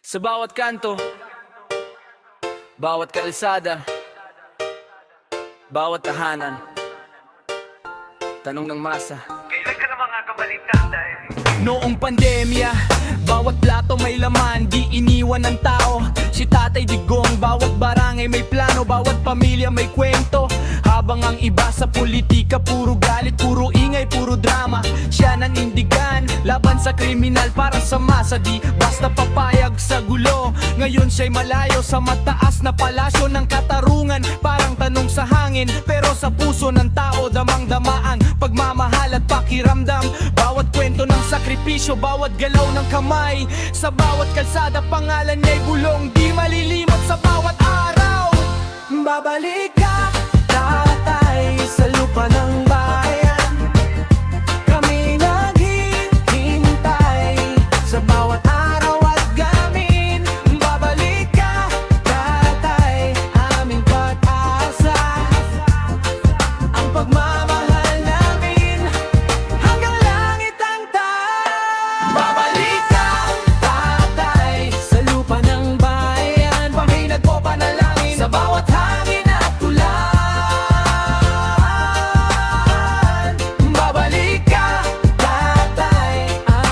Sa bawat kanto, bawat kalsada, bawat tahanan, tanong ng masa, kailan ka na makakabaliktad dahil noong pandemya, bawat plato may laman, di iniwan ng tao. Si Tatay Digong, bawat barangay may plano, bawat pamilya may kwento. Habang ang iba sa politika, puro galit, puro ingay, puro drama. Siya nanindigan, laban sa kriminal para sa masa. Di basta papayag sa gulo. Ngayon siya'y malayo sa mataas na palasyo ng katarungan. Parang tanong sa hangin, pero sa puso ng tao damang-damaan pagmamahal at pakiramdam. Bawat kwento ng sakripisyo, bawat galaw ng kamay, sa bawat kalsada pangalan niya'y bulong. Di malilimot sa bawat araw. Babalik ka, tatay, sa lupa ng bayan. Kami naghihintay sa bawat araw at gamin. Babalik ka, tatay, aming pag-asa. Ang pagmamahal namin hanggang langit ang taas. Babalik ka, tatay, sa lupa ng bayan. Kami nagpapanalangin sa bawat hangin at ulan. Babalik ka, tatay,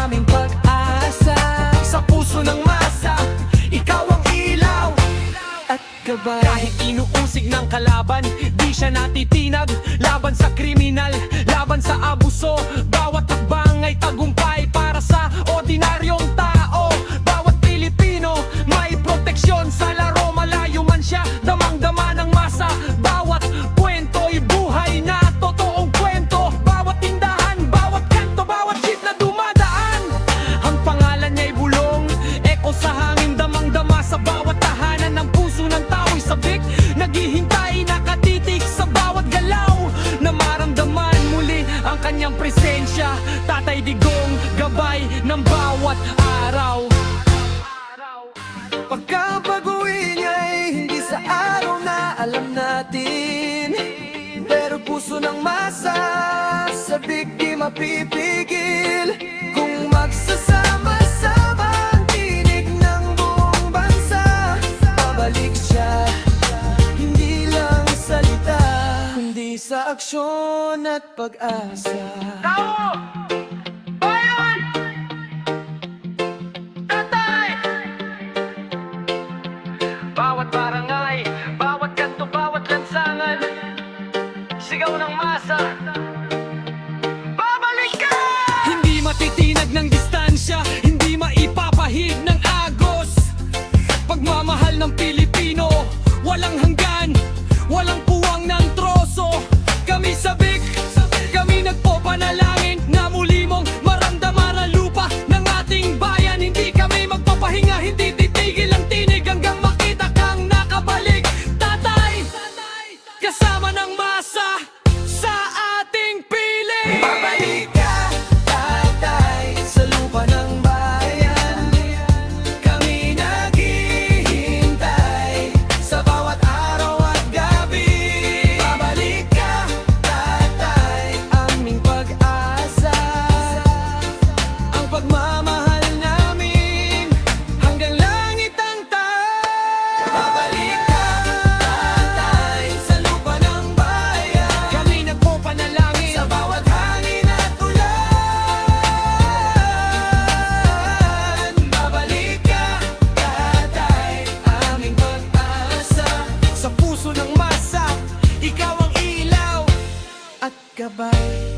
aming pag-asa. Sa puso ng masa, ikaw ang ilaw at gabay. Kahit inuusig ng kalaban, di siya natitinag. Laban sa kriminal, laban sa abuso. Bawat hakbang ay tagumpay para sa ordinaryong tao. Bawat Pilipino may proteksyon sa laro. Malayo man siya, damang-dama ng masa. Bawat kwento'y buhay na totoong kwento. Bawat tindahan, bawat kanto, bawat jeep na dumadaan. Ang pangalan niya'y bulong, eko sa hangin, damang-dama sa bawat tahanan. Ng puso ng tao'y sabik, naghihintay, nakatitig sa bawat galaw. Na maramdaman muli ang kanyang presensya. Tatay Digong, gabay ng bawat araw. Pagkabaguhin niya'y hindi sa araw na alam natin, pero puso ng masa, sabik di mapipigil. Kung magsasama-sama ang tinig ng buong bansa, babalik siya, hindi lang salita, kundi sa aksyon at pag-asa. tao! Bayan! Tatay! Bawat barangay, bawat kanto, bawat lansangan, sigaw ng masa. Babalik ka! Hindi matitinag ng distansya, hindi maipapahid ng agos. Pagmamahal ng Pilipino, walang hanggan, walang puwang ng troso. Kami sabik, kami nagpapanalangin na muli mong maramdaman ang lupa ng ating bayan. Hindi kami magpapahinga, hindi titigil ang tinig hanggang makita kang nakabalik. Tatay, kasama ng masa sa ating piling. Babalik ka, tatay, sa lupa ng bayan. Kami naghihintay Sa bawat araw at gabi. Babalik ka, tatay, aming pag-asa. Ang pagmamahal namin hanggang langit ang taas. Babalik ka, tatay, sa lupa ng bayan. Kami nagpapanalangin Sa bawat hangin at ulan. Babalik ka, tatay, aming pag-asa. sa puso ng masa. Ikaw ang ilaw at gabay.